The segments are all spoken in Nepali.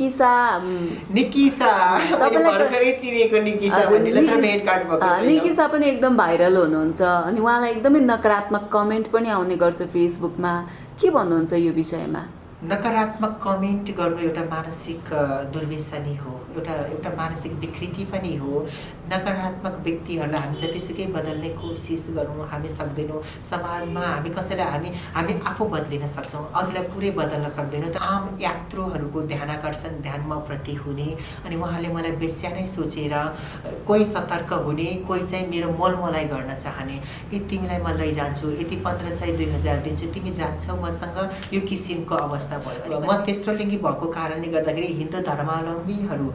किसा निकिसा मैले भर्खरै चिनेको निकिसा भन्नेले तर भेटघाट भएको छैन। निकिसा पनि एकदम भाइरल हुनुहुन्छ अनि उहाँलाई एकदमै नकारात्मक कमेन्ट पनि आउने गर्छ फेसबुकमा। के भन्नुहुन्छ यो विषयमा? नकारात्मक कमेन्ट गर्नु एउटा मानसिक दुर्व्यसनी हो, एउटा मानसिक विकृति पनि हो। नकारात्मक व्यक्तिहरूलाई हामी जतिसुकै बदल्ने कोसिस गरौँ हामी सक्दैनौँ। समाजमा हामी कसैलाई हामी आफू बदलिन सक्छौँ, अरूलाई पुरै बदल्न सक्दैनौँ। त आम यात्रुहरूको ध्यानाकर्षण ध्यानमा प्रति हुने अनि उहाँले मलाई बेस्या नै सोचेर कोही सतर्क हुने, कोही चाहिँ मेरो मोलमोलाई गर्न चाहने। कि तिमीलाई म लैजान्छु, यति 1500 2000 दिन्छु, तिमी जान्छौ मसँग, यो किसिमको अवस्था भयो। म तेस्रो लिङ्गी भएको कारणले गर्दाखेरि हिन्दू धर्मावलम्बीहरू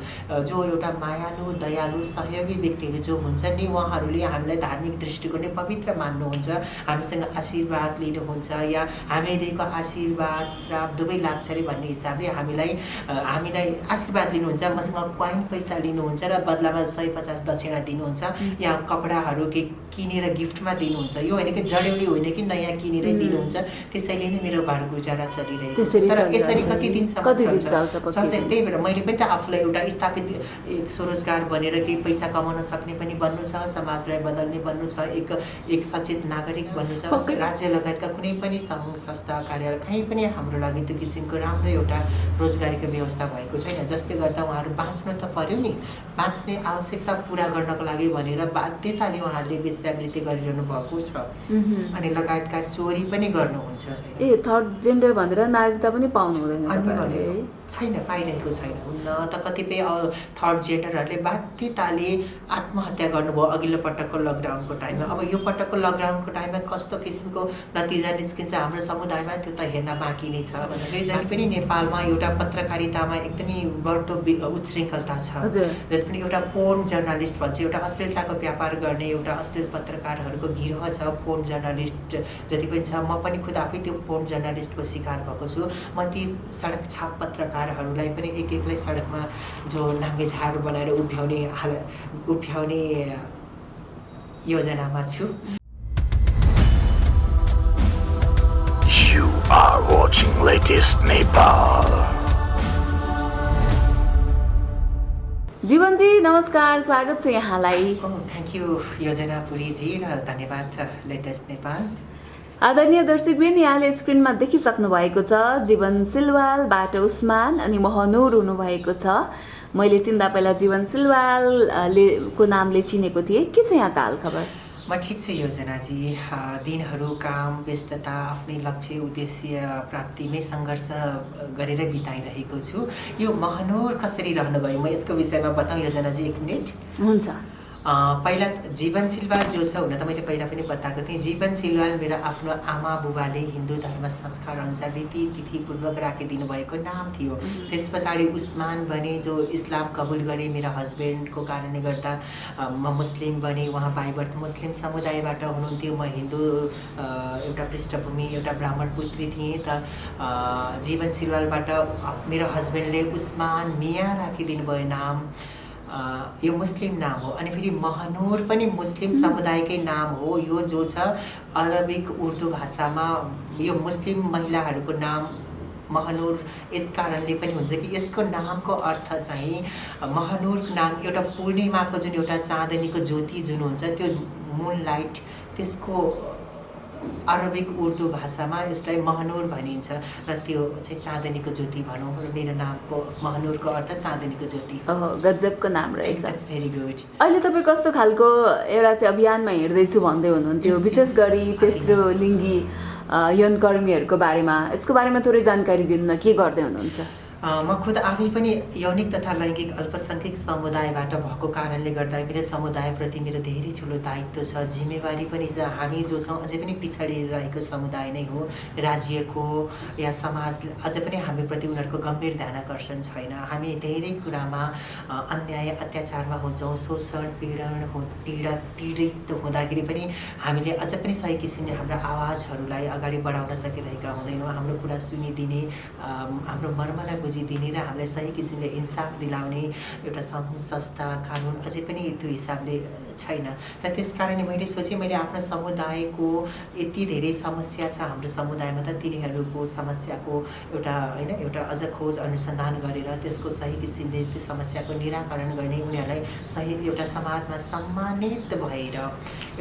जो एउटा मायालु दयालु सहयोगी व्यक्तिहरू जो हुन्छ नि, उहाँहरूले हामीलाई धार्मिक दृष्टिकोणले पवित्र मान्नुहुन्छ, हामीसँग आशीर्वाद लिनुहुन्छ या हामीले दिएको आशीर्वाद श्राप दुवै लाग्छ अरे भन्ने हिसाबले हामीलाई आशीर्वाद लिनुहुन्छ। मसँग क्वाइन पैसा लिनुहुन्छ र बदलामा 150 दक्षिणा दिनुहुन्छ या कपडाहरू के किनेर गिफ्टमा दिनुहुन्छ। यो होइन कि जडेउली होइन कि नयाँ किनेरै दिनुहुन्छ। त्यसैले नै मेरो घर गुजारा चलिरहेको छ। तर यसरी कति दिनसम्म चल्छ? त्यही भएर मैले पनि त आफूलाई एउटा स्थापित एक स्वरोजगार बनेर केही पैसा कमाउन सक्ने पनि बन्नु छ, समाजलाई बदल्ने बन्नु छ, एक सचेत नागरिक बन्नु छ। राज्य लगायतका कुनै पनि सङ्घ संस्था कार्यालय कहीँ पनि हाम्रो लागि त्यो किसिमको राम्रो एउटा रोजगारीको व्यवस्था भएको छैन। जसले गर्दा उहाँहरू बाँच्नु त पर्यो नि, बाँच्ने आवश्यकता पुरा गर्नको लागि भनेर बाध्यताले उहाँहरूले वेश्यावृत्ति गरिरहनु भएको छ अनि लगायतका चोरी पनि गर्नुहुन्छ। थर्ड जेन्डर भनेर नागरिकता पनि पाउनु हुँदैन छैन, पाइरहेको छैन। न त कतिपय थर्ड जेन्डरहरूले बाध्यताले आत्महत्या गर्नुभयो अघिल्लो पटकको लकडाउनको टाइममा। अब यो पटकको लकडाउनको टाइममा कस्तो किसिमको नतिजा निस्किन्छ हाम्रो समुदायमा त्यो त हेर्न बाँकी नै छ। भन्दाखेरि जति पनि नेपालमा एउटा पत्रकारितामा एकदमै बढ्दो उच्छृङ्खलता छ, जति पनि एउटा पोर्न जर्नलिस्ट भन्छ, एउटा अश्लीलताको व्यापार गर्ने एउटा अश्लील पत्रकारहरूको गिरोह छ। पोर्न जर्नलिस्ट जति पनि छ, म पनि खुद आफै त्यो पोर्न जर्नलिस्टको शिकार भएको छु। म ती सडक छाप पत्रकारहरूलाई पनि एकलाई सडकमा जो नाङ्गे झाड बनाएर उभ्याउने योजनामा छु। You are watching latest Nepal. जीवनजी नमस्कार, स्वागत छ यहाँलाई। थ्याङ्क यू योजना पुरीजी र धन्यवाद लेटेस्ट नेपाल। आदरणीय दर्शकवृन्द, यहाँले स्क्रिनमा देखिसक्नु भएको छ जीवन सिलवालबाट उस्मान अनि महनुर हुनुभएको छ। मैले चिन्दा पहिला जीवन सिलवालको नामले चिनेको थिएँ। के छ यहाँका हालखबर? म ठिक छु योजनाजी। दिनहरू काम व्यस्तता आफ्नै लक्ष्य उद्देश्य प्राप्तिमै सङ्घर्ष गरेर बिताइरहेको छु। यो महनुर कसरी रहनुभयो म यसको विषयमा बताउँ योजनाजी 1 मिनट? हुन्छ। पहिला जीवन सिलवाल जो छ, हुन त मैले पहिला पनि बताएको थिएँ, जीवन सिलवाल मेरो आफ्नो आमा बुबाले हिन्दू धर्म संस्कार अनुसार रीति तिथिपूर्वक राखिदिनु भएको नाम थियो। त्यस पछाडि उस्मान बने जो इस्लाम कबुल गरे मेरो हस्बेन्डको कारणले गर्दा। म मुस्लिम बने, उहाँ बाई बर्थ मुस्लिम समुदायबाट हुनुहुन्थ्यो। म हिन्दू एउटा पृष्ठभूमि एउटा ब्राह्मण पुत्री थिएँ। त जीवन सिलवालबाट मेरो हस्बेन्डले उस्मान मिया राखिदिनु भयो नाम। यो मुस्लिम नाम हो। अनि फेरि महनुर पनि मुस्लिम समुदायकै नाम हो। यो जो छ अरबिक उर्दू भाषामा यो मुस्लिम महिलाहरूको नाम महनुर यस कारणले पनि हुन्छ कि यसको नामको अर्थ चाहिँ महनुरको नाम एउटा पूर्णिमाको जुन एउटा चाँदनीको ज्योति जुन हुन्छ त्यो मुन लाइट, त्यसको अरबिक उर्दू भाषामा यसलाई महनुर भनिन्छ र त्यो चाहिँ चाँदनीको ज्योति भनौँ। र मेरो नामको महनुरको अर्थ चाँदनीको ज्योति। गजबको नाम रहेछ। Very good. अहिले तपाईँ कस्तो खालको एउटा चाहिँ अभियानमा हिँड्दैछु भन्दै हुनुहुन्थ्यो, विशेष गरी तेस्रो लिङ्गी यौनकर्मीहरूको बारेमा। यसको बारेमा थोरै जानकारी दिनु न, के गर्दै हुनुहुन्छ? म खुद आफै पनि यौनिक तथा लैङ्गिक अल्पसङ्ख्यक समुदायबाट भएको कारणले गर्दा मेरो समुदायप्रति मेरो धेरै ठुलो दायित्व छ, जिम्मेवारी पनि छ। हामी जो छौँ अझै पनि पिछडिएर रहेको समुदाय नै हो। राज्यको या समाज अझै पनि हामीप्रति उनीहरूको गम्भीर ध्यानाकर्षण छैन। हामी धेरै कुरामा अन्याय अत्याचारमा हुन्छौँ, शोषण पीडित हुँदाखेरि पनि हामीले अझै पनि सही किसिमले हाम्रो आवाजहरूलाई अगाडि बढाउन सकिरहेका हुँदैनौँ। हाम्रो कुरा सुनिदिने, हाम्रो मर्मलाई बुझिदिने र हामीलाई सही किसिमले इन्साफ दिलाउने एउटा सङ्घ संस्था कानुन अझै पनि त्यो हिसाबले छैन। त त्यस कारणले मैले सोचेँ मैले आफ्नो समुदायको यति धेरै समस्या छ हाम्रो समुदायमा, त तिनीहरूको समस्याको एउटा अझ खोज अनुसन्धान गरेर त्यसको सही किसिमले त्यो समस्याको निराकरण गर्ने, उनीहरूलाई सही एउटा समाजमा सम्मानित भएर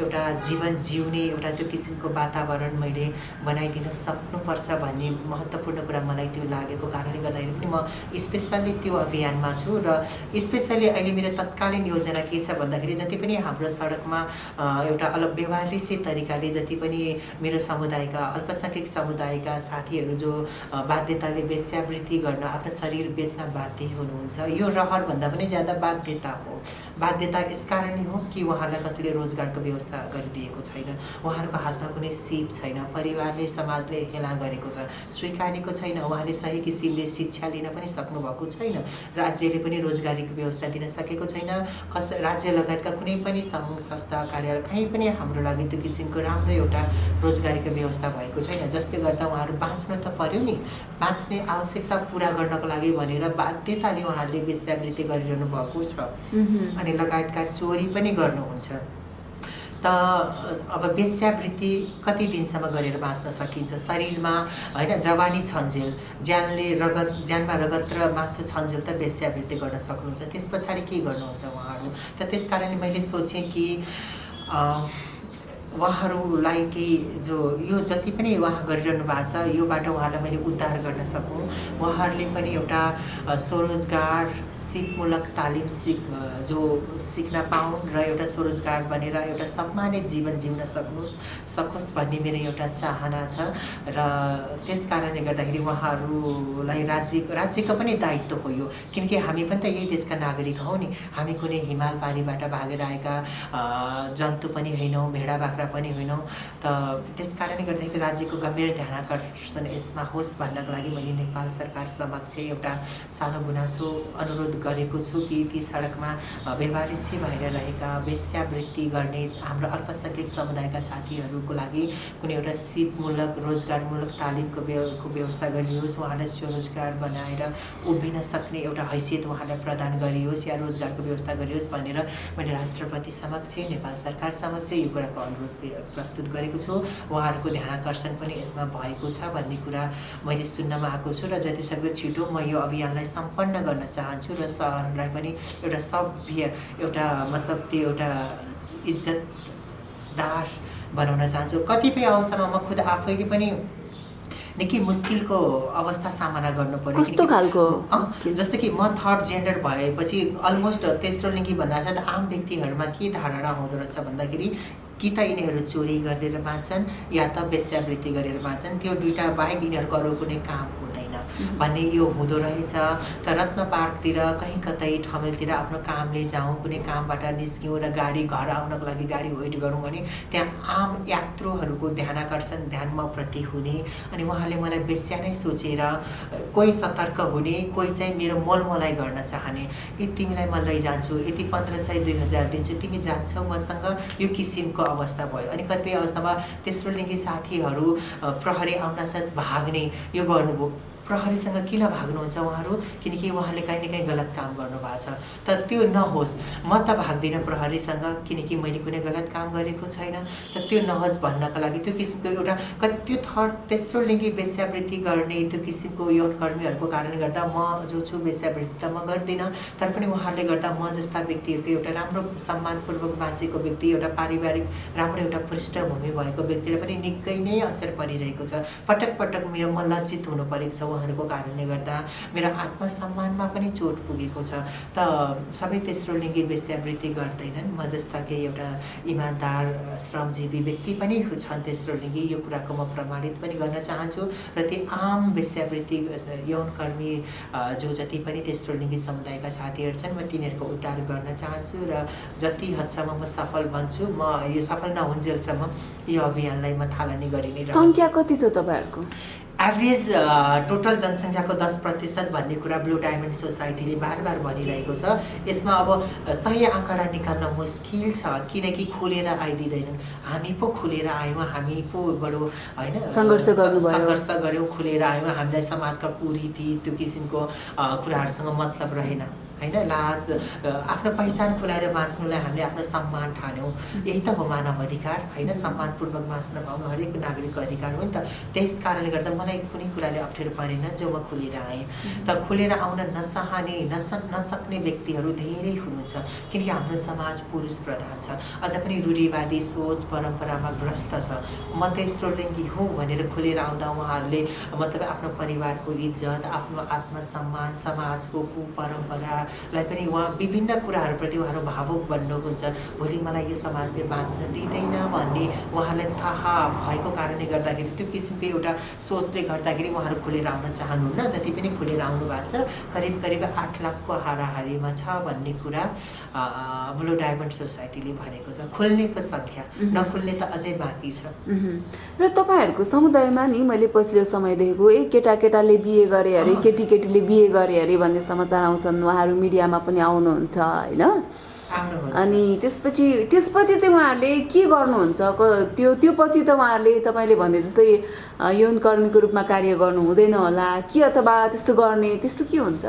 एउटा जीवन जिउने एउटा त्यो किसिमको वातावरण मैले बनाइदिन सक्नुपर्छ भन्ने महत्त्वपूर्ण कुरा मलाई त्यो लागेको कारणले गर्दाखेरि पनि म स्पेसल्ली त्यो अभियानमा छु। र स्पेसल्ली अहिले मेरो तत्कालीन योजना के छ भन्दाखेरि जति पनि हाम्रो सडकमा एउटा व्यवहारिक तरिकाले जति पनि मेरो समुदायका अल्पसङ्ख्यक समुदायका साथीहरू जो बाध्यताले वेश्यावृत्ति गर्न आफ्नो शरीर बेच्न बाध्य हुनुहुन्छ, यो रहरभन्दा पनि ज्यादा बाध्यता हो। बाध्यता यस कारणले हो कि उहाँहरूलाई कसैले रोजगारको व्यवस्था गरिदिएको छैन, उहाँहरूको हातमा कुनै सिप छैन, परिवारले समाजले हेला गरेको छ, स्वीकारेको छैन, उहाँले सही किसिमले शिक्षा लिन पनि सक्नुभएको छैन, राज्यले पनि रोजगारीको व्यवस्था दिन सकेको छैन, राज्य लगायतका कुनै पनि सङ्घ संस्था कार्यालय कहीँ पनि हाम्रो लागि त्यो किसिमको राम्रो एउटा रोजगारीको व्यवस्था भएको छैन, जसले गर्दा उहाँहरू बाँच्नु त पर्यो नि, बाँच्ने आवश्यकता पुरा गर्नको लागि भनेर बाध्यताले उहाँहरूले वेश्यावृत्ति गरिरहनु भएको छ अनि लगायतका चोरी पनि गर्नुहुन्छ। त अब वेश्यावृत्ति कति दिनसम्म गरेर बाँच्न सकिन्छ? शरीरमा जवानी छन्जेल, ज्यानमा रगत र मासु छन्जेल त वेश्यावृत्ति गर्न सक्नुहुन्छ, त्यस पछाडि के गर्नुहुन्छ उहाँहरू? त त्यस कारणले मैले सोचेँ कि उहाँहरूलाई केही यो जति पनि उहाँ गरिरहनु भएको छ योबाट उहाँलाई मैले उद्धार गर्न सकूँ, उहाँहरूले पनि एउटा स्वरोजगार सिपमूलक तालिम सिक्न पाउन् र एउटा स्वरोजगार बनेर एउटा सम्मानित जीवन जिउन सकोस् भन्ने मेरो एउटा चाहना छ। र त्यस कारणले गर्दाखेरि उहाँहरूलाई राज्यको पनि दायित्व हो यो, किनकि हामी पनि त यही देशका नागरिक हौँ नि, हामी कुनै हिमाल पारीबाट भागेर आएका जन्तु पनि होइनौँ, भेडा बाख्रा पनि होइनौँ। त त्यस कारणले गर्दाखेरि राज्यको गम्भीर ध्यानाकर्षण यसमा होस् भन्नको लागि मैले नेपाल सरकार समक्ष एउटा सानो गुनासो अनुरोध गरेको छु कि ती सडकमा बेवारिसी भएर रहेका वेश्यावृत्ति गर्ने हाम्रो अल्पसङ्ख्यक समुदायका साथीहरूको लागि कुनै एउटा सिपमूलक रोजगारमूलक तालिमको व्यवस्था गरियोस्, उहाँलाई स्वरोजगार बनाएर उभिन सक्ने एउटा हैसियत उहाँलाई प्रदान गरियोस् या रोजगारको व्यवस्था गरियोस् भनेर मैले राष्ट्रपति समक्ष नेपाल सरकार समक्ष यो कुराको अनुरोध प्रस्तुत गरेको छु। उहाँहरूको ध्यानाकर्षण पनि यसमा भएको छ भन्ने कुरा मैले सुन्नमा आएको छु र जतिसक्दो छिटो म यो अभियानलाई सम्पन्न गर्न चाहन्छु र सहरलाई पनि एउटा सभ्य एउटा त्यो एउटा इज्जतदार बनाउन चाहन्छु। कतिपय अवस्थामा म खुद आफैले पनि निकै मुस्किलको अवस्था सामना गर्नु पर्यो। कस्तो खालको? जस्तो कि म थर्ड जेन्डर भएपछि अलमोस्ट तेस्रो लिङ्गी भन्नाले चाहिँ आम व्यक्तिहरूमा के धारणा हुँदो रहेछ भन्दाखेरि कि त यिनीहरू चोरी गरेर बाँच्छन् या त वेश्यावृत्ति गरेर बाँच्छन्, त्यो दुईटा बाहेक यिनीहरूको अरू कुनै काम हुँदैन भन्ने यो हुँदो रहेछ। त रत्न पार्कतिर कहीँ कतै ठमेलतिर आफ्नो कामले जाउँ, कुनै कामबाट निस्क्यौँ र घर आउनको लागि गाडी वेट गरौँ भने त्यहाँ आम यात्रुहरूको ध्यान म प्रति हुने अनि उहाँले मलाई वेश्या नै सोचेर कोही सतर्क हुने, कोही चाहिँ मेरो मोलमोलाई गर्न चाहने, तिमीलाई म लैजान्छु, यति 1500 2000 दिन्छु, तिमी जान्छौ मसँग, यो किसिमको अवस्था भयो। अनि कतिपय अवस्थामा तेस्रो लिङ्गी साथीहरू प्रहरी आउनसाथ भाग्ने यो गर्नुभयो। प्रहरीसँग किन भाग्नुहुन्छ उहाँहरू? किनकि उहाँले कहीँ न कहीँ गलत काम गर्नुभएको छ। त त्यो नहोस्, म त भाग्दिनँ प्रहरीसँग किनकि मैले कुनै गलत काम गरेको छैन। त त्यो नहोस् भन्नको लागि त्यो किसिमको एउटा त्यो तेस्रो लिङ्गी वेश्यावृत्ति गर्ने त्यो किसिमको यौनकर्मीहरूको कारणले गर्दा म जो छु वेश्यावृत्ति त म गर्दिनँ, तर पनि उहाँहरूले गर्दा म जस्ता व्यक्तिहरूको एउटा राम्रो सम्मानपूर्वक बाँचेको व्यक्ति, एउटा पारिवारिक राम्रो एउटा पृष्ठभूमि भएको व्यक्तिलाई पनि निकै नै असर परिरहेको छ। पटक पटक म लज्जित हुनु परेको छ उहाँहरूको कारणले गर्दा, मेरो आत्मसम्मानमा पनि चोट पुगेको छ। त सबै तेस्रो लिङ्गी वेश्यावृत्ति गर्दैनन्, म जस्ता केही एउटा इमान्दार श्रमजीवी व्यक्ति पनि छन् तेस्रो लिङ्गी, यो कुराको म प्रमाणित पनि गर्न चाहन्छु र ती आम वेश्यावृत्ति यौनकर्मी जो जति पनि तेस्रो लिङ्गी समुदायका साथीहरू छन् म तिनीहरूको उद्धार गर्न चाहन्छु र जति हदसम्म म सफल बन्छु, म यो सफल नहुन्जेलसम्म यो अभियानलाई म थालनी गरि नै रहन्छु। सङ्ख्या कति छ तपाईँहरूको? एभरेज टोटल जनसङ्ख्याको 10% भन्ने कुरा ब्लू डायमन्ड सोसाइटीले बार भनिरहेको छ। यसमा अब सही आँकडा निकाल्न मुस्किल छ, किनकि खुलेर आइदिँदैनन्। हामी पो खुलेर आयौँ, हामी पो बडो होइन सङ्घर्ष गऱ्यौँ, खुलेर आयौँ। हामीलाई समाजका कुरीति त्यो किसिमको कुराहरूसँग मतलब रहेन होइन। लाज आफ्नो पहिचान खुलाएर बाँच्नुलाई हामीले आफ्नो सम्मान ठान्यौँ। यही त हो मानव अधिकार होइन, सम्मानपूर्वक बाँच्न पाउनु हरेक नागरिकको अधिकार हो नि त। त्यस कारणले गर्दा मलाई कुनै कुराले अप्ठ्यारो परेन जो म खुलेर आएँ। त खुलेर आउन नसक्ने व्यक्तिहरू धेरै हुनुहुन्छ, किनकि हाम्रो समाज पुरुष प्रधान छ। अझ पनि रूढिवादी सोच परम्परामा ग्रस्त छ। म तेस्रो लिङ्गी हुँ भनेर खुलेर आउँदा उहाँहरूले मतलब आफ्नो परिवारको इज्जत, आफ्नो आत्मसम्मान, समाजको कुपरम्परालाई पनि उहाँ विभिन्न कुराहरूप्रति उहाँहरू भावुक बन्नुहुन्छ। भोलि मलाई यो समाजले बाँच्न दिँदैन भन्ने उहाँलाई थाहा भएको कारणले गर्दाखेरि त्यो किसिमको एउटा सोचले गर्दाखेरि उहाँहरू खुलेर आउन चाहनुहुन्न। जति पनि खुलेर आउनु भएको छ करिब 8 लाखको हाराहारीमा छ भन्ने कुरा ब्लू डायमन्ड सोसाइटीले भनेको छ। खुल्नेको सङ्ख्या, नखुल्ने त अझै बाँकी छ। र तपाईँहरूको समुदायमा नि मैले पछिल्लो समय देखेको केटाकेटाले बिहे गरे अरे, केटीकेटीले बिहे गरे अरे भन्ने समाचार आउँछन्। उहाँहरू मिडियामा पनि आउनुहुन्छ होइन। अनि त्यसपछि चाहिँ उहाँहरूले के गर्नुहुन्छ? त्यो पछि त उहाँहरूले तपाईँले भने जस्तै यौनकर्मीको रूपमा कार्य गर्नु हुँदैन होला कि, अथवा त्यस्तो गर्ने त्यस्तो के हुन्छ?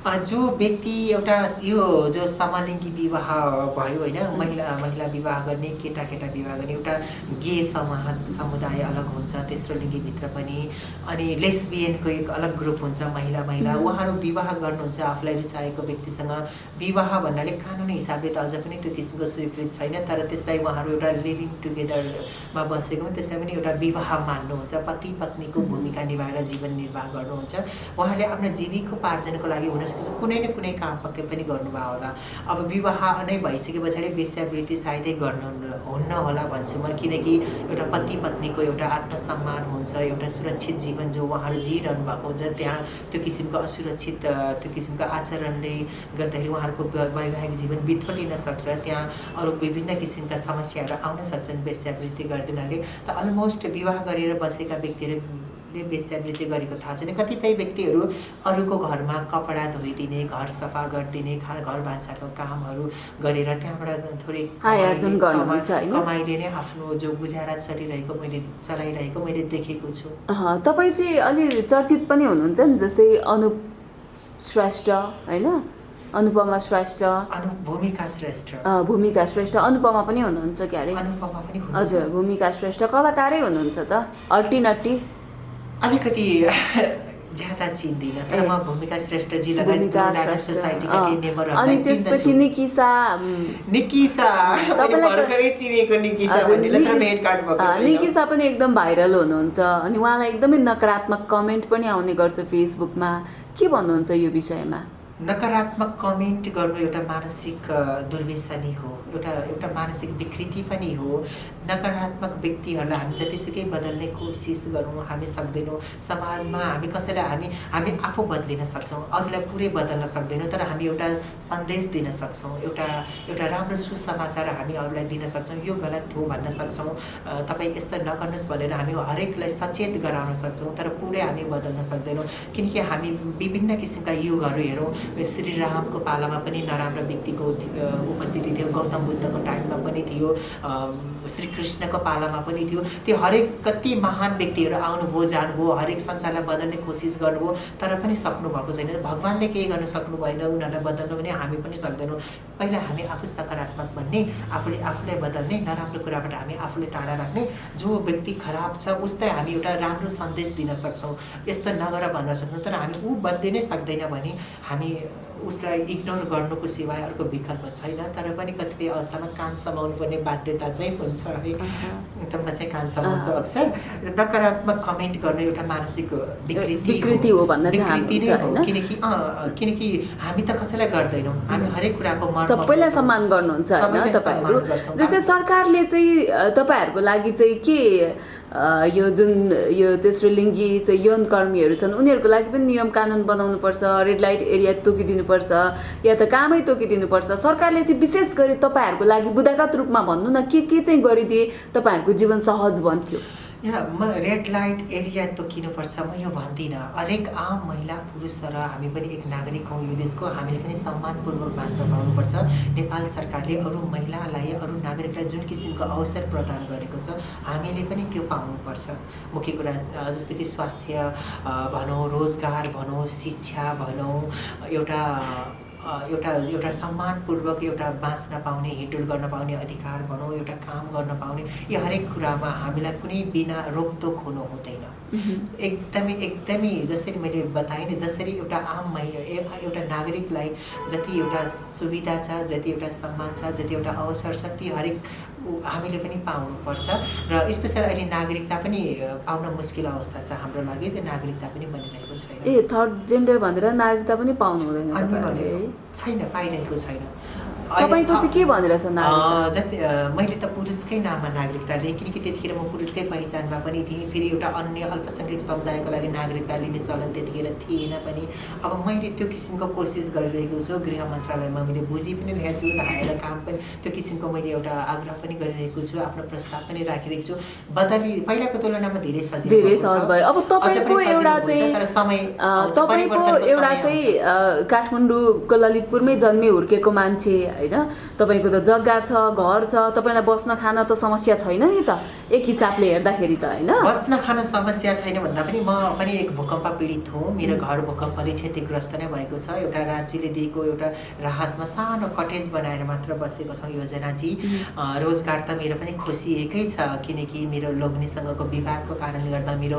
जो व्यक्ति एउटा यो जो समलिङ्गी विवाह भयो होइन, महिला विवाह गर्ने, केटा विवाह गर्ने, एउटा गे समुदाय अलग हुन्छ तेस्रो लिङ्गीभित्र पनि। अनि लेस्बियनको एक अलग ग्रुप हुन्छ, महिला उहाँहरू विवाह गर्नुहुन्छ आफूलाई रुचाएको व्यक्तिसँग। विवाह भन्नाले कानुनी हिसाबले त अझ पनि त्यो किसिमको स्वीकृत छैन, तर त्यसलाई उहाँहरू एउटा लिभिङ टुगेदरमा बसेको त्यसलाई पनि एउटा विवाह मान्नुहुन्छ। पति पत्नीको भूमिका निभाएर जीवन निर्वाह गर्नुहुन्छ। उहाँहरूले आफ्नो जीविकोपार्जनको लागि कुनै न कुनै काम पक्कै पनि गर्नुभयो होला। अब विवाह नै भइसके पछाडि वेश्यावृत्ति सायदै हुन्न होला भन्छु म, किनकि एउटा पति पत्नीको एउटा आत्मसम्मान हुन्छ, एउटा सुरक्षित जीवन जो उहाँहरू जिइरहनु भएको हुन्छ। त्यहाँ त्यो किसिमको असुरक्षित त्यो किसिमको आचरणले गर्दाखेरि उहाँहरूको वैवाहिक जीवन बिथोलिन सक्छ। त्यहाँ अरू विभिन्न किसिमका समस्याहरू आउन सक्छन् वेश्यावृत्ति गर्दिनाले। त अलमोस्ट विवाह गरेर बसेका व्यक्तिहरूले वेश्यावृत्ति गरेको थाहा छैन। कतिपय व्यक्तिहरू अरूको घरमा कपडा धोइदिने, घर सफा गरिदिने, घर भान्साको कामहरू गरेर त्यहाँबाट थोरै कमाइले नै आफ्नो जो गुजारा चलाइरहेको मैले देखेको छु। तपाईँ चाहिँ अलि चर्चित पनि हुनुहुन्छ नि, जस्तै अनुप श्रेष्ठ होइन, अनुपमा श्रेष्ठ, भूमिका श्रेष्ठ, अनुपमा पनि हुनुहुन्छ क्यारे? अनुपमा पनि हुनुहुन्छ। हजुर, भूमिका श्रेष्ठ कलाकारै हुनुहुन्छ त, अट्टी अलिकति ज्यादा चिन्दिनँ, तर म भूमिका श्रेष्ठजी लगायत सोसाइटीका ती मेम्बरहरूलाई चिन्दछु। अनि त्यसपछि निकिसा तपाईँले भर्खरै चिनेको निकिसा भन्नेले तर भेट कार्ड भएको छैन। निकिसा पनि एकदम भाइरल हुनुहुन्छ, अनि उहाँलाई एकदमै नकारात्मक कमेन्ट पनि आउने गर्छ फेसबुकमा। के भन्नुहुन्छ यो विषयमा? नकारात्मक कमेन्ट गर्नु एउटा मानसिक दुर्व्यसनी हो, एउटा मानसिक विकृति पनि हो। नकारात्मक व्यक्तिहरूलाई हामी जतिसुकै बदल्ने कोसिस गरौँ हामी सक्दैनौँ। समाजमा हामी कसैलाई हामी आफू बदलिन सक्छौँ, अरूलाई पुरै बदल्न सक्दैनौँ, तर हामी एउटा सन्देश दिन सक्छौँ, एउटा राम्रो सुसमाचार हामी अरूलाई दिन सक्छौँ। यो गलत हो भन्न सक्छौँ, तपाईँ यस्तो नगर्नुहोस् भनेर हामी हरेकलाई सचेत गराउन सक्छौँ, तर पुरै हामी बदल्न सक्दैनौँ। किनकि हामी विभिन्न किसिमका युगहरू हेरौँ, श्री रामको पालामा पनि नराम्रो व्यक्तिको उपस्थिति थियो, गौतम बुद्धको टाइममा पनि थियो, श्रीकृष्णको पालामा पनि थियो। त्यो हरेक कति महान व्यक्तिहरू आउनुभयो जानुभयो, हरेक संसारलाई बदल्ने कोसिस गर्नुभयो, तर पनि सक्नु भएको छैन। भगवान्ले केही गर्न सक्नु भएन, उनीहरूलाई बदल्नु भने हामी पनि सक्दैनौँ। पहिला हामी आफू सकारात्मक बन्ने, आफूलाई बदल्ने, नराम्रो कुराबाट हामी आफूले टाढा राख्ने। जो व्यक्ति खराब छ उसलाई हामी एउटा राम्रो सन्देश दिन सक्छौँ, यस्तो नगर भन्न सक्छौँ, तर हामी ऊ बदलिनै सक्दैन भने हामी उसलाई इग्नोर गर्नुको सिवाय अर्को विकल्प छैन। तर पनि कतिपय अवस्थामा कान समाउनु पर्ने बाध्यता चाहिँ हुन्छ है। त म चाहिँ कान समाउँछु अक्सर। नकारात्मक कमेन्ट गर्नु एउटा मानसिक विकृति हो भन्न चाहनुहुन्छ हैन? किनकि हामी त कसैलाई गर्दैनौँ, हामी हरेक कुराको सबैलाई सम्मान गर्नुहुन्छ हैन तपाईहरु। जस्तै सरकारले चाहिँ तपाईहरुको लागि चाहिँ के यो तेस्रो लिङ्गी चाहिँ यौन कर्मीहरू छन् उनीहरूको लागि पनि नियम कानुन बनाउनु पर्छ, रेड लाइट एरिया तोकिदिनु पर्छ या त कामै तोकिदिनु पर्छ। सरकारले चाहिँ विशेष गरी तपाईहरुको लागि बुदागत रूपमा भन्नु न के चाहिँ गरिदिए तपाईहरुको जीवन सहज बन्थ्यो? म रेड लाइट एरिया तोकिनुपर्छ म यो भन्दिनँ। हरेक आम महिला पुरुष र हामी पनि एक नागरिक हौँ यो देशको, हामीले पनि सम्मानपूर्वक बाँच्न पाउनुपर्छ। नेपाल सरकारले अरू महिलालाई, अरू नागरिकलाई जुन किसिमको अवसर प्रदान गरेको छ हामीले पनि त्यो पाउनुपर्छ। मुख्य कुरा जस्तो कि स्वास्थ्य भनौँ, रोजगार भनौँ, शिक्षा भनौँ, एउटा सम्मानपूर्वक एउटा बाँच्न पाउने, हिँडडुल गर्न पाउने अधिकार भनौँ, एउटा काम गर्न पाउने, यो हरेक कुरामा हामीलाई कुनै बिना रोकटोक हुनु हुँदैन। एकदमै जसरी मैले बताएँ नि, जसरी एउटा आम एउटा नागरिकलाई जति एउटा सुविधा छ, जति एउटा सम्मान छ, जति एउटा अवसर छ, ती हरेक हामीले पनि पाउनुपर्छ। र स्पेसल अहिले नागरिकता पनि पाउन मुस्किल अवस्था छ हाम्रो लागि, त्यो नागरिकता पनि बनिरहेको छैन। थर्ड जेन्डर भनेर नागरिकता पनि पाउनु हुँदैन छैन, पाइरहेको छैन। तपाईको चाहिँ के भनेर छ नागरिकता? जति मैले त पुरुषकै नाममा नागरिकता लिएँ, किनकि त्यतिखेर म पुरुषकै पहिचानमा पनि थिएँ। फेरि एउटा अन्य अल्पसङ्ख्यक समुदायको लागि नागरिकता लिने चलन त्यतिखेर थिएन पनि। अब मैले त्यो किसिमको कोसिस गरिरहेको छु, गृह मन्त्रालयमा मैले बुझि पनि रहेको छु, आएर काम पनि त्यो किसिमको मैले एउटा आग्रह पनि गरिरहेको छु, आफ्नो प्रस्ताव पनि राखिरहेको छु। पहिलाको तुलनामा धेरै सहज भयो। अब तपाईँको एउटा चाहिँ काठमाडौँको ललितपुरमै जन्मे हुर्केको मान्छे होइन, तपाईँको त जग्गा छ, घर छ, तपाईँलाई बस्न खान त समस्या छैन नि त एक हिसाबले हेर्दाखेरि त होइन? बस्न खान समस्या छैन भन्दा पनि म पनि एक भूकम्प पीडित हुँ। मेरो घर भूकम्पले क्षतिग्रस्त नै भएको छ। एउटा राज्यले दिएको एउटा राहतमा सानो कटेज बनाएर मात्र बसेको छौँ योजनाजी। रोजगार त मेरो पनि खोसिएकै छ, किनकि मेरो लोग्नेसँगको विवादको कारणले गर्दा मेरो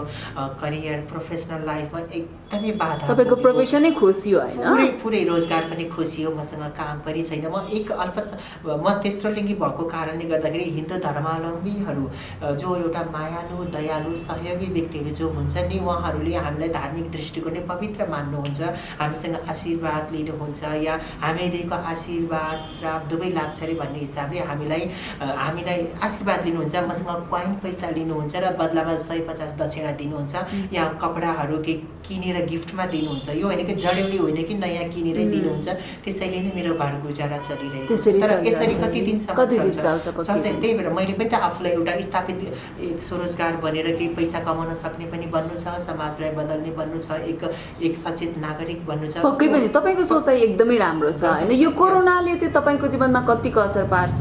करियर प्रोफेसनल लाइफमा एकदमै बाधा। तपाईँको प्रोफेसनै खोसियो होइन? पुरै रोजगार पनि खोसियो, मसँग काम पनि छैन। म तेस्रो लिङ्गी भएको कारणले गर्दाखेरि हिन्दू धर्मावलम्बीहरू जो एउटा मायालु, दयालु, सहयोगी व्यक्तिहरू जो हुन्छन् नि, उहाँहरूले हामीलाई धार्मिक दृष्टिकोणले पवित्र मान्नुहुन्छ, हामीसँग आशीर्वाद लिनुहुन्छ, या हामीले दिएको आशीर्वाद श्राप दुवै लाग्छ अरे भन्ने हिसाबले हामीलाई आशीर्वाद लिनुहुन्छ। मसँग क्वाइन पैसा लिनुहुन्छ र बदलामा 150 दक्षिणा दिनुहुन्छ, या कपडाहरू के किनेर गिफ्टमा दिनुहुन्छ। यो होइन कि जडेउली होइन कि नयाँ किनेरै दिनुहुन्छ। त्यसैले नै मेरो घर गुजारा चलिरहेको छ। तर यसरी कति दिनसम्म चल्दैन? त्यही भएर मैले पनि त आफूलाई एउटा स्थापित एक स्वरोजगार बनेर केही पैसा कमाउन सक्ने पनि बन्नु छ, समाजलाई बदल्ने बन्नु छ, एक सचेत नागरिक बन्नु छ। पक्कै पनि तपाईँको सोचाइ एकदमै राम्रो छ होइन? यो कोरोनाले चाहिँ तपाईँको जीवनमा कतिको असर पार्छ,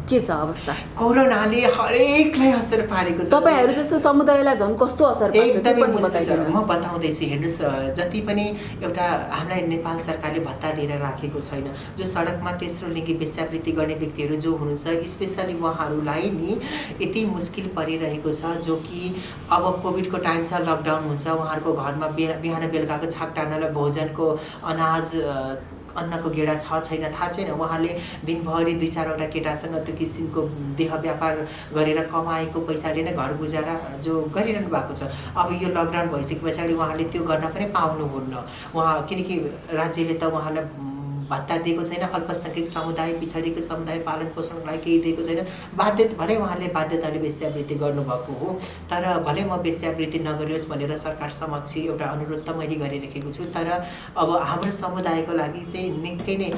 के छ अवस्था? कोरोनाले हरेकलाई असर पारेको छ। तपाईँहरू जस्तो समुदायलाई झन् कस्तो असर पार्छ? एकदमै मुस्किल छ। म बताउँदैछु, हेर्नुहोस्, जति पनि एउटा हामीलाई नेपाल सरकारले भत्ता दिएर राखेको छैन। जो सडकमा तेस्रो लिङ्गी वेश्यावृत्ति गर्ने व्यक्तिहरू जो हुनुहुन्छ, स्पेसली उहाँहरूलाई नि यति मुस्किल परिरहेको छ। जो कि अब कोभिडको टाइम छ, लकडाउन हुन्छ, उहाँहरूको घरमा बिहान बेलुकाको छाक टार्नलाई भोजनको अनाज अन्नको गेडा छ छैन थाहा छैन। उहाँले दिनभरि 2-4वटा केटासँग त्यो किसिमको देह व्यापार गरेर कमाएको पैसाले नै घर गुजारा जो गरिरहनु भएको छ। अब यो लकडाउन भइसके पछाडि उहाँले त्यो गर्न पनि पाउनुहुन्न। किनकि राज्यले त उहाँलाई भत्ता दिएको छैन, अल्पसङ्ख्यक समुदाय, पिछडिएको समुदाय पालन पोषणको लागि केही दिएको छैन। भले उहाँले बाध्यताले वेश्यावृत्ति गर्नुभएको हो, तर भले म वेश्यावृत्ति नगरियोस् भनेर सरकार समक्ष एउटा अनुरोध त मैले गरिरहेको छु। तर अब हाम्रो समुदायको लागि चाहिँ निकै नै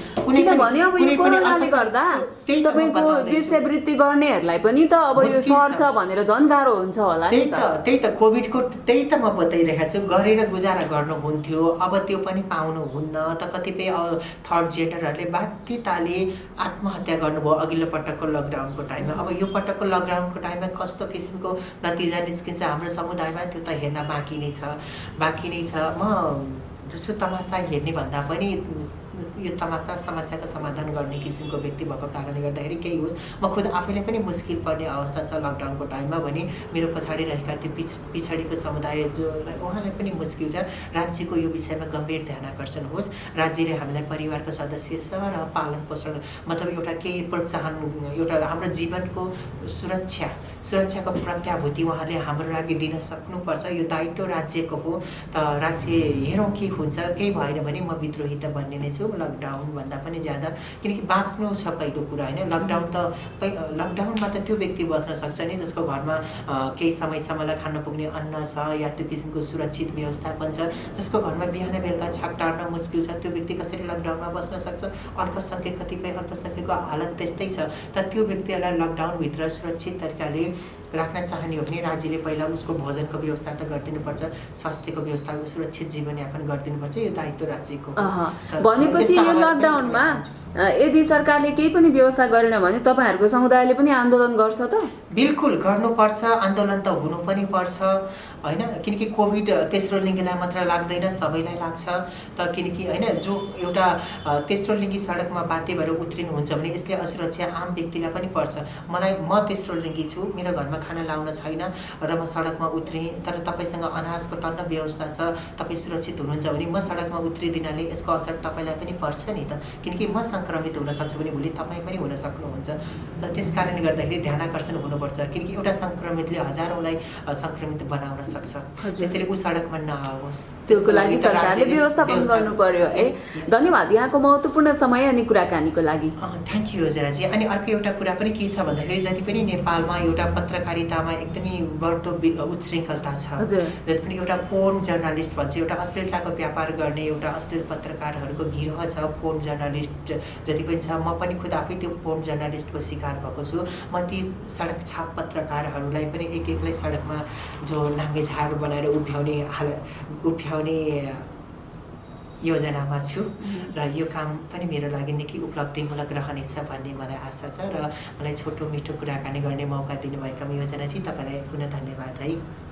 तपाईँको वेश्यावृत्ति गर्नेहरूलाई पनि त अब यो सर्छ भनेर झन् गाह्रो हुन्छ होला नि त। त्यही त कोभिडको त्यही त म बताइरहेको छु। गरेर गुजारा गर्नुहुन्थ्यो, अब त्यो पनि पाउनुहुन्न। त कतिपय थर्ड जेन्डरहरूले बाध्यताले आत्महत्या गर्नुभयो अघिल्लो पटकको लकडाउनको टाइममा। अब यो पटकको लकडाउनको टाइममा कस्तो किसिमको नतिजा निस्किन्छ हाम्रो समुदायमा, त्यो त हेर्न बाँकी नै छ। म जस्तो तमासा हेर्ने भन्दा पनि यो तमासा समस्याको समाधान गर्ने किसिमको व्यक्ति भएको कारणले गर्दाखेरि केही होस्, म खुद आफैलाई पनि मुस्किल पर्ने अवस्था छ लकडाउनको टाइममा भने मेरो पछाडि रहेका त्यो पिछडिको समुदाय जो उहाँलाई पनि मुस्किल छ। राज्यको यो विषयमा गम्भीर ध्यान आकर्षण होस्। राज्यले हामीलाई परिवारको सदस्य छ र पालन पोषण मतलब एउटा केही प्रोत्साहन, एउटा हाम्रो जीवनको सुरक्षाको प्रत्याभूति उहाँले हाम्रो लागि दिन सक्नुपर्छ। यो दायित्व राज्यको हो। त राज्य हेरौँ के हुन्छ, केही भएन भने म विद्रोही त बन्ने नै छु लकडाउन भन्दा पनि ज्यादा। किनकि बाँच्नु छ पहिलो कुरा होइन। लकडाउनमा त त्यो व्यक्ति बस्न सक्छ नि जसको घरमा केही समयसम्मलाई खान पुग्ने अन्न छ या त्यो किसिमको सुरक्षित व्यवस्थापन छ। जसको घरमा बिहान बेलुका छाक टार्न मुस्किल छ, त्यो व्यक्ति कसरी लकडाउनमा बस्न सक्छ? कतिपय अल्पसङ्ख्यकको हालत त्यस्तै छ। त त्यो व्यक्तिहरूलाई लकडाउनभित्र सुरक्षित तरिकाले राख्न चाहने हो भने राज्यले पहिला उसको भोजनको व्यवस्था त गरिदिनुपर्छ, स्वास्थ्यको व्यवस्था, सुरक्षित जीवनयापन गरिदिनुपर्छ। यो दायित्व राज्यको हो। भनेपछि यो लकडाउनमा यदि सरकारले केही पनि व्यवस्था गरेन भने तपाईँहरूको समुदायले पनि आन्दोलन गर्छ त? बिल्कुल गर्नुपर्छ, आन्दोलन त हुनु पनि पर्छ होइन, किनकि कोभिड तेस्रो लिङ्गीलाई मात्र लाग्दैन, सबैलाई लाग्छ त। किनकि होइन जो एउटा तेस्रो लिङ्गी सडकमा बाध्य भएर उत्रिनुहुन्छ भने यसले असुरक्षा आम व्यक्तिलाई पनि पर्छ। म तेस्रो लिङ्गी छु, मेरो घरमा खाना लाउन छैन र म सडकमा उत्रेँ, तर तपाईँसँग अनाजको टन्न व्यवस्था छ, तपाईँ सुरक्षित हुनुहुन्छ भने म सडकमा उत्रिदिनाले यसको असर तपाईँलाई पनि पर्छ नि त। किनकि म सङ्क्रमित हुन सक्छु भने भोलि तपाईँ पनि हुन सक्नुहुन्छ। त्यस कारणले गर्दाखेरि ध्यानाकर्षण हुनुपर्छ, किनकि एउटा सङ्क्रमितले हजारौँलाई सङ्क्रमित बनाउन सक्छ। त्यसैले ऊ सडकमा नआओस्, त्यसको लागि सरकारले व्यवस्थापन गर्नु पर्यो है। धन्यवाद यहाँको महत्त्वपूर्ण समय अनि कुराकानीको लागि। थ्याङ्क यू योजनाजी। अनि अर्को एउटा कुरा पनि के छ भन्दाखेरि जति पनि नेपालमा एउटा पत्रकारितामा एकदमै बढ्दो उच्छृङ्खलता छ, जति पनि एउटा पोर्न जर्नलिस्ट भन्छ, एउटा अश्लीलताको व्यापार गर्ने एउटा अश्लील पत्रकारहरूको गिरोह छ, पोर्न जर्नलिस्ट जति पनि छ। म पनि खुद आफै त्यो पोर्न जर्नलिस्टको शिकार भएको छु। म ती सडक छाप पत्रकारहरूलाई पनि एक-एकलाई सडकमा जो नाङ्गे झाड बनाएर उभ्याउने योजनामा छु र यो काम पनि मेरो लागि निकै उपलब्धिमूलक रहनेछ भन्ने मलाई आशा छ र मलाई छोटो मिठो कुराकानी गर्ने मौका दिनुभएकोमा योजनाजी तपाईँलाई पुनः धन्यवाद है।